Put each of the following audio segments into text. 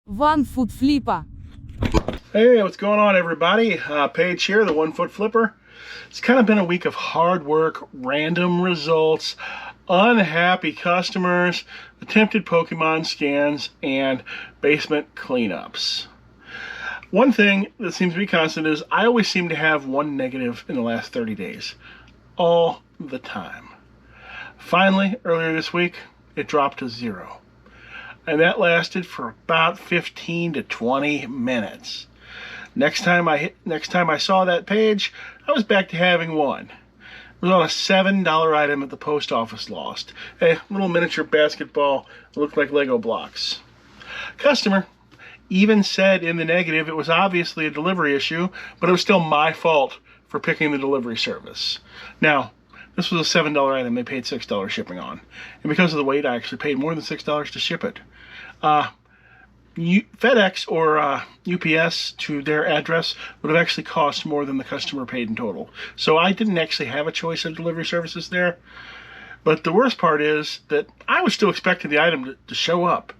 One-foot-flipper. Hey, what's going on, everybody? Paige here, the 1 Foot Flipper. It's kind of been a week of hard work, random results, unhappy customers, attempted Pokemon scans, and basement cleanups. One thing that seems to be constant is I always seem to have one negative in the last 30 days. All the time. Finally, earlier this week, it dropped to 0. And that lasted for about 15 to 20 minutes. Next time I saw that page, I was back to having 1. It was on a $7 item at the post office lost. A little miniature basketball that looked like Lego blocks. Customer even said in the negative it was obviously a delivery issue, but it was still my fault for picking the delivery service. Now, this was a $7 item they paid $6 shipping on. And because of the weight, I actually paid more than $6 to ship it. FedEx or UPS to their address would have actually cost more than the customer paid in total. So I didn't actually have a choice of delivery services there. But the worst part is that I was still expecting the item to show up.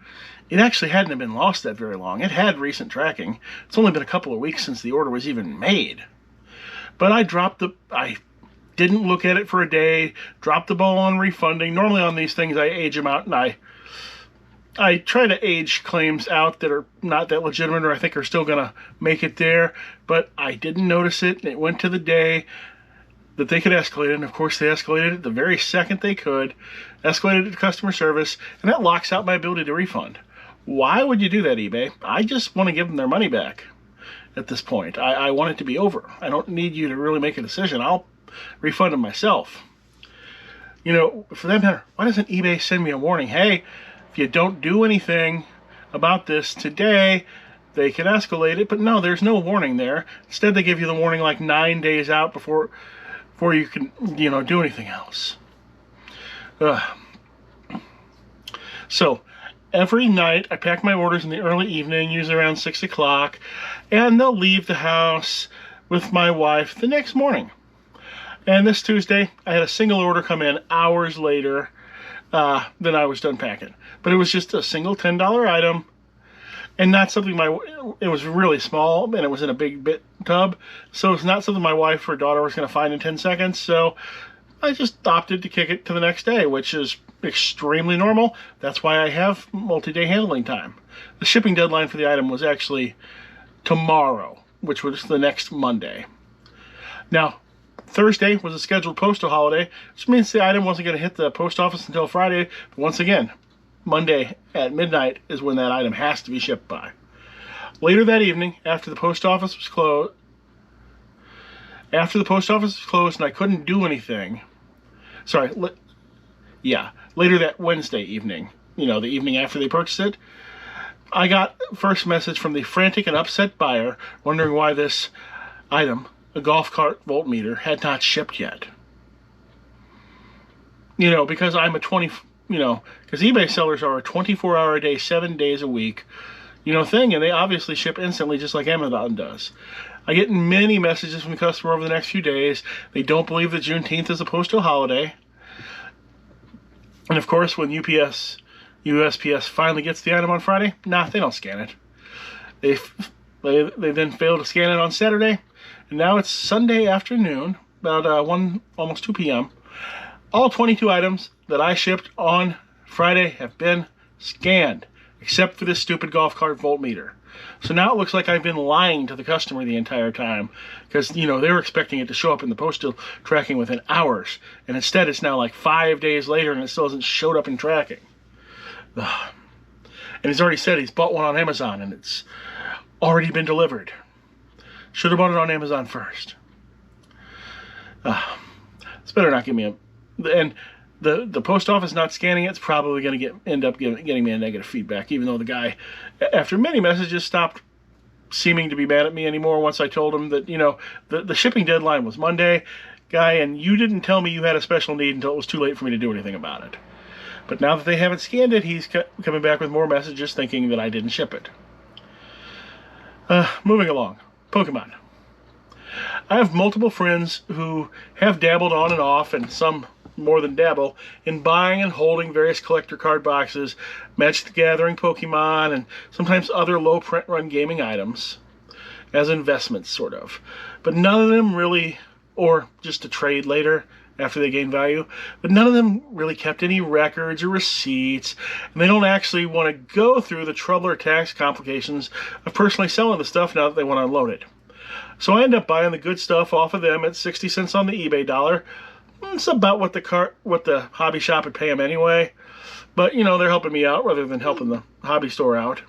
It actually hadn't been lost that very long. It had recent tracking. It's only been a couple of weeks since the order was even made. But I didn't look at it for a day, dropped the ball on refunding. Normally on these things I age them out, and I try to age claims out that are not that legitimate or I think are still going to make it there. But I didn't notice it, and it went to the day that they could escalate it. And of course they escalated it the very second they could, escalated it to customer service, and that locks out my ability to refund. Why would you do that, eBay? I just want to give them their money back at this point. I want it to be over. I don't need you to really make a decision. I'll refund them myself. You know, for that matter, why doesn't eBay send me a warning? Hey, if you don't do anything about this today, they can escalate it. But no, there's no warning there. Instead, they give you the warning like 9 days out before you can, do anything else. So every night I pack my orders in the early evening, usually around 6 o'clock, and they'll leave the house with my wife the next morning. And this Tuesday, I had a single order come in hours later than I was done packing. But it was just a single $10 item, and not something it was really small, and it was in a big tub, so it's not something my wife or daughter was going to find in 10 seconds, so I just opted to kick it to the next day, which is extremely normal. That's why I have multi-day handling time. The shipping deadline for the item was actually tomorrow, which was the next Monday. Now, Thursday was a scheduled postal holiday, which means the item wasn't going to hit the post office until Friday. But once again, Monday at midnight is when that item has to be shipped by. Later that evening, after the post office was closed, and I couldn't do anything. Later that Wednesday evening, the evening after they purchased it, I got first message from the frantic and upset buyer wondering why this item, a golf cart voltmeter, had not shipped yet. Because because eBay sellers are a 24-hour a day, 7 days a week, thing, and they obviously ship instantly just like Amazon does. I get many messages from the customer over the next few days. They don't believe that Juneteenth is a postal holiday. And of course, when USPS finally gets the item on Friday, they don't scan it. They then fail to scan it on Saturday. And now it's Sunday afternoon, about almost 2 p.m. All 22 items that I shipped on Friday have been scanned, except for this stupid golf cart voltmeter. So now it looks like I've been lying to the customer the entire time, because, they were expecting it to show up in the postal tracking within hours. And instead it's now like 5 days later and it still hasn't showed up in tracking. And he's already said he's bought one on Amazon and it's already been delivered. Should have bought it on Amazon first. It's better not give me and the post office not scanning it's probably going to end up getting me a negative feedback, even though the guy, after many messages, stopped seeming to be mad at me anymore once I told him that, the shipping deadline was Monday, guy, and you didn't tell me you had a special need until it was too late for me to do anything about it. But now that they haven't scanned it, he's coming back with more messages thinking that I didn't ship it. Moving along. Pokemon. I have multiple friends who have dabbled on and off, and some more than dabble in buying and holding various collector card boxes, Magic the Gathering, Pokemon, and sometimes other low print run gaming items as investments, sort of. But none of them really, or just to trade later after they gain value, but none of them really kept any records or receipts, and they don't actually want to go through the trouble or tax complications of personally selling the stuff now that they want to unload it. So I end up buying the good stuff off of them at 60 cents on the eBay dollar. It's about what the hobby shop would pay them anyway, but you know, they're helping me out rather than helping the hobby store out.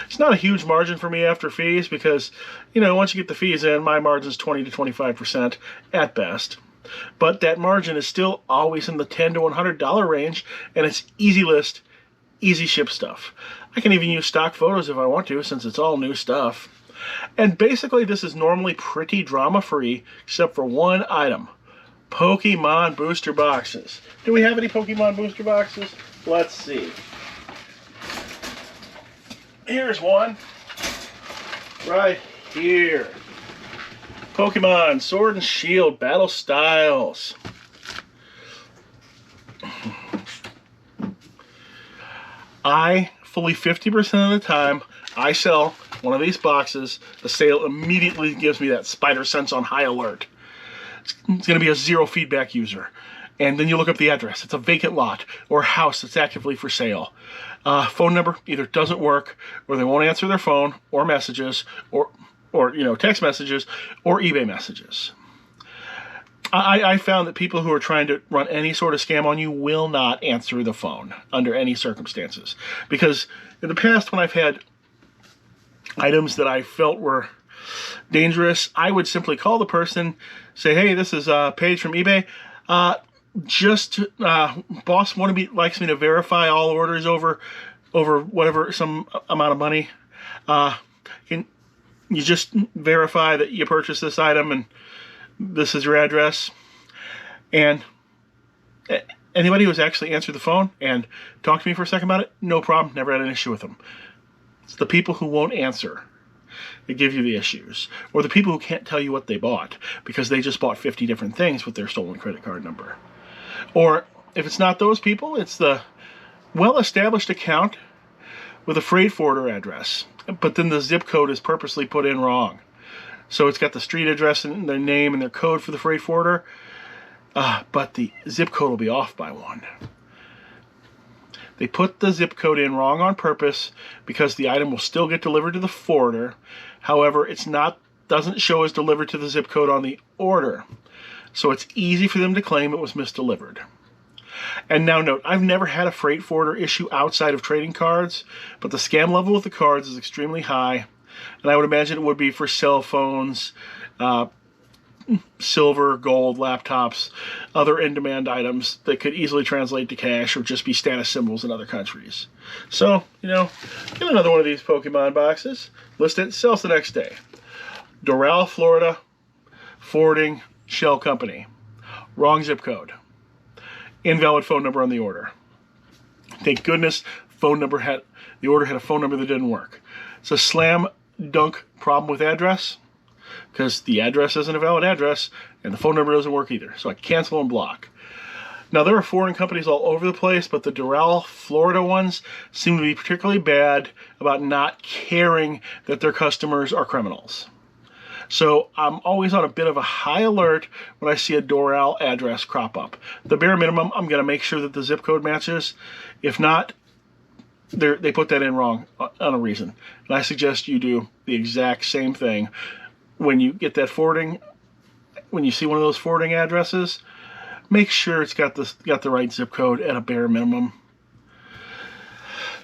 It's not a huge margin for me after fees because, you know, once you get the fees in, my margin's 20 to 25% at best. But that margin is still always in the $10 to $100 range, and it's easy list, easy ship stuff. I can even use stock photos if I want to, since it's all new stuff. And basically this is normally pretty drama-free, except for one item. Pokemon booster boxes. Do we have any Pokemon booster boxes? Let's see. Here's one. Right here. Pokemon Sword and Shield Battle Styles. Fully 50% of the time, I sell one of these boxes, the sale immediately gives me that spider sense on high alert. It's going to be a zero feedback user. And then you look up the address. It's a vacant lot or a house that's actively for sale. Phone number either doesn't work, or they won't answer their phone or messages, or you know, text messages or eBay messages. I found that people who are trying to run any sort of scam on you will not answer the phone under any circumstances. Because in the past, when I've had items that I felt were dangerous, I would simply call the person, say, hey, this is Paige from eBay. Boss likes me to verify all orders over whatever, some amount of money. Can you just verify that you purchased this item and this is your address? And anybody who's actually answered the phone and talked to me for a second about it, no problem, never had an issue with them. It's the people who won't answer that give you the issues, or the people who can't tell you what they bought because they just bought 50 different things with their stolen credit card number. Or if it's not those people, it's the well-established account with a freight forwarder address, but then the zip code is purposely put in wrong. So it's got the street address and their name and their code for the freight forwarder, but the zip code will be off by one. They put the zip code in wrong on purpose because the item will still get delivered to the forwarder. However, doesn't show as delivered to the zip code on the order. So it's easy for them to claim it was misdelivered. And now note, I've never had a freight forwarder issue outside of trading cards, but the scam level with the cards is extremely high. And I would imagine it would be for cell phones, silver, gold, laptops, other in-demand items that could easily translate to cash or just be status symbols in other countries. So, you know, get another one of these Pokemon boxes, list it, sells the next day. Doral, Florida, forwarding, shell company. Wrong zip code. Invalid phone number on the order. Thank goodness the order had a phone number that didn't work. It's a slam dunk problem with address, because the address isn't a valid address and the phone number doesn't work either. So I cancel and block. Now there are foreign companies all over the place, but the Doral, Florida ones seem to be particularly bad about not caring that their customers are criminals. So I'm always on a bit of a high alert when I see a Doral address crop up. The bare minimum, I'm going to make sure that the zip code matches. If not, they put that in wrong on a reason. And I suggest you do the exact same thing. When you get that forwarding, when you see one of those forwarding addresses, make sure it's got the right zip code at a bare minimum.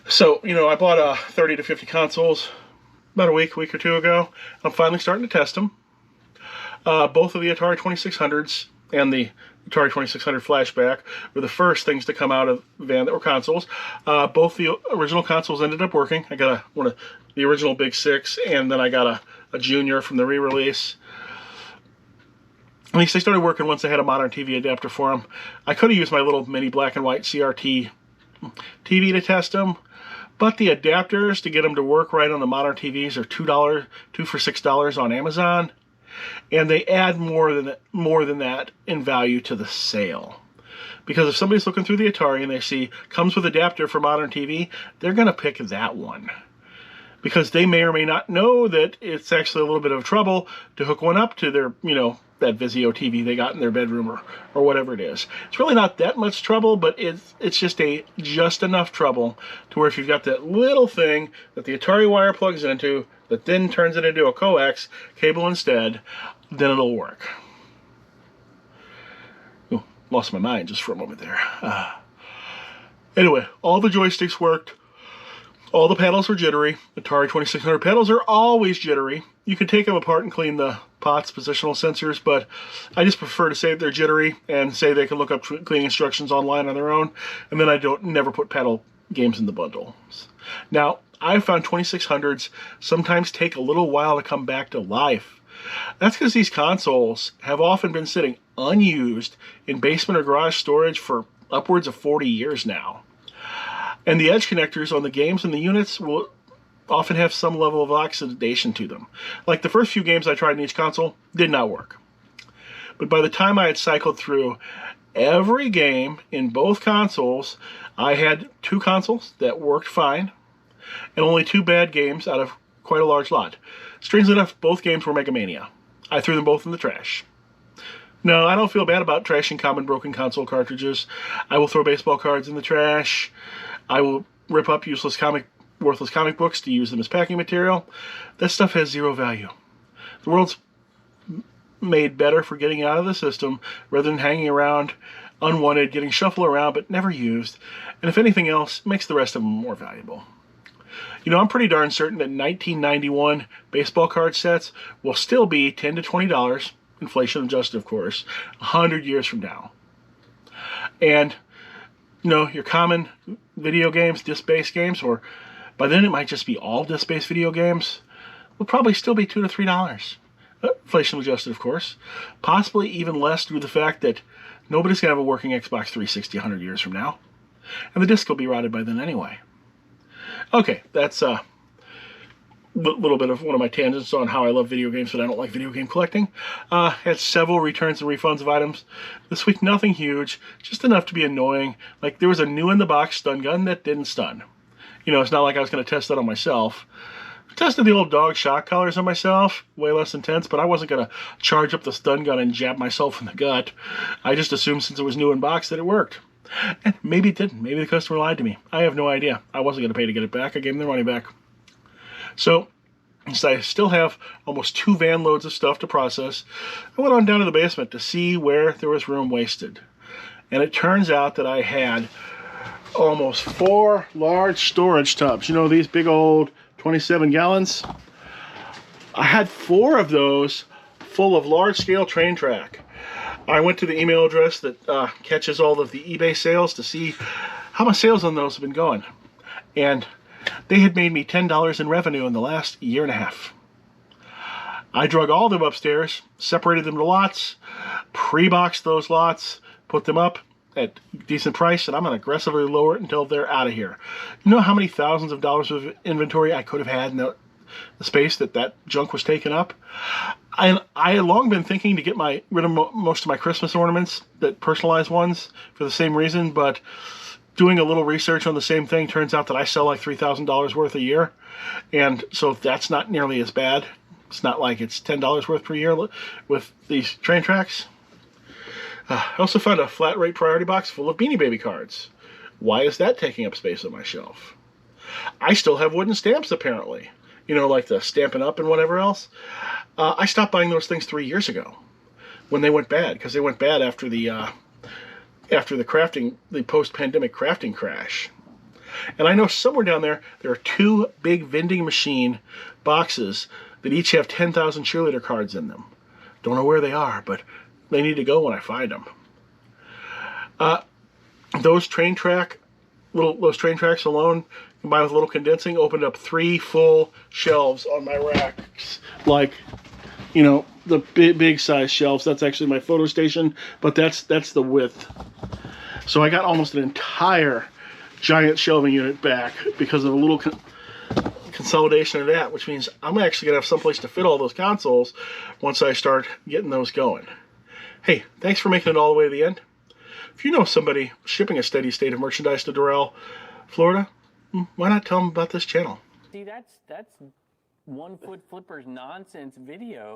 So, you know, I bought 30 to 50 consoles about a week or two ago. I'm finally starting to test them. Both of the Atari 2600s and the Atari 2600 Flashback were the first things to come out of the van that were consoles. Both the original consoles ended up working. I got one of the original Big Six, and then I got a Junior from the re-release. At least they started working once I had a modern TV adapter for them. I could have used my little mini black and white CRT TV to test them, but the adapters to get them to work right on the modern TVs are $2 for $6 on Amazon, and they add more than that in value to the sale. Because if somebody's looking through the Atari and they see comes with adapter for modern TV, they're going to pick that one. Because they may or may not know that it's actually a little bit of trouble to hook one up to their, that Vizio TV they got in their bedroom or whatever it is. It's really not that much trouble, but it's just enough trouble to where if you've got that little thing that the Atari wire plugs into, that then turns it into a coax cable instead, then it'll work. Ooh, lost my mind just for a moment there. Anyway, all the joysticks worked. All the paddles were jittery. Atari 2600 paddles are always jittery. You can take them apart and clean the pots, positional sensors, but I just prefer to say they're jittery and say they can look up cleaning instructions online on their own, and then I never put paddle games in the bundles. Now, I've found 2600s sometimes take a little while to come back to life. That's because these consoles have often been sitting unused in basement or garage storage for upwards of 40 years now. And the edge connectors on the games and the units will often have some level of oxidation to them. Like the first few games I tried in each console did not work. But by the time I had cycled through every game in both consoles, I had 2 consoles that worked fine, and only 2 bad games out of quite a large lot. Strangely enough, both games were Mega Mania. I threw them both in the trash. No, I don't feel bad about trashing common broken console cartridges. I will throw baseball cards in the trash. I will rip up worthless comic books to use them as packing material. That stuff has zero value. The world's made better for getting out of the system rather than hanging around unwanted, getting shuffled around but never used. And if anything else, it makes the rest of them more valuable. I'm pretty darn certain that 1991 baseball card sets will still be $10 to $20, inflation adjusted of course, 100 years from now. And your common video games, disc-based games, or by then it might just be all disc-based video games, will probably still be $2 to $3. Inflation adjusted, of course. Possibly even less due to the fact that nobody's going to have a working Xbox 360 100 years from now. And the disc will be rotted by then anyway. Okay, that's a little bit of one of my tangents on how I love video games, but I don't like video game collecting. Had several returns and refunds of items. This week, nothing huge, just enough to be annoying. Like, there was a new-in-the-box stun gun that didn't stun. It's not like I was going to test that on myself. I tested the old dog shock collars on myself, way less intense, but I wasn't going to charge up the stun gun and jab myself in the gut. I just assumed since it was new in box that it worked. And maybe it didn't. Maybe the customer lied to me. I have no idea. I wasn't going to pay to get it back. I gave them their money back. So, since I still have almost 2 van loads of stuff to process, I went on down to the basement to see where there was room wasted. And it turns out that I had almost 4 large storage tubs. These big old 27 gallons? I had 4 of those full of large-scale train track. I went to the email address that catches all of the eBay sales to see how my sales on those have been going. And they had made me $10 in revenue in the last year and a half. I drug all of them upstairs, separated them to lots, pre-boxed those lots, put them up at decent price, and I'm going to aggressively lower it until they're out of here. You know how many thousands of dollars of inventory I could have had in the space that junk was taken up? I had long been thinking to get rid of most of my Christmas ornaments, that personalized ones, for the same reason, but doing a little research on the same thing turns out that I sell like $3,000 worth a year, and so that's not nearly as bad. It's not like it's $10 worth per year with these train tracks. I also found a flat rate priority box full of Beanie Baby cards. Why is that taking up space on my shelf? I still have wooden stamps, apparently. Like the Stampin' Up and whatever else. I stopped buying those things 3 years ago when they went bad, because they went bad after the post-pandemic crafting crash. And I know somewhere down there are 2 big vending machine boxes that each have 10,000 cheerleader cards in them. Don't know where they are, but they need to go when I find them. Those train tracks alone, combined with a little condensing, opened up 3 full shelves on my racks. Like, the big size shelves. That's actually my photo station, but that's the width. So I got almost an entire giant shelving unit back because of a little consolidation of that, which means I'm actually going to have someplace to fit all those consoles once I start getting those going. Hey, thanks for making it all the way to the end. if you know somebody shipping a steady state of merchandise to Doral, Florida, why not tell them about this channel? See, that's One Foot Flipper's nonsense video.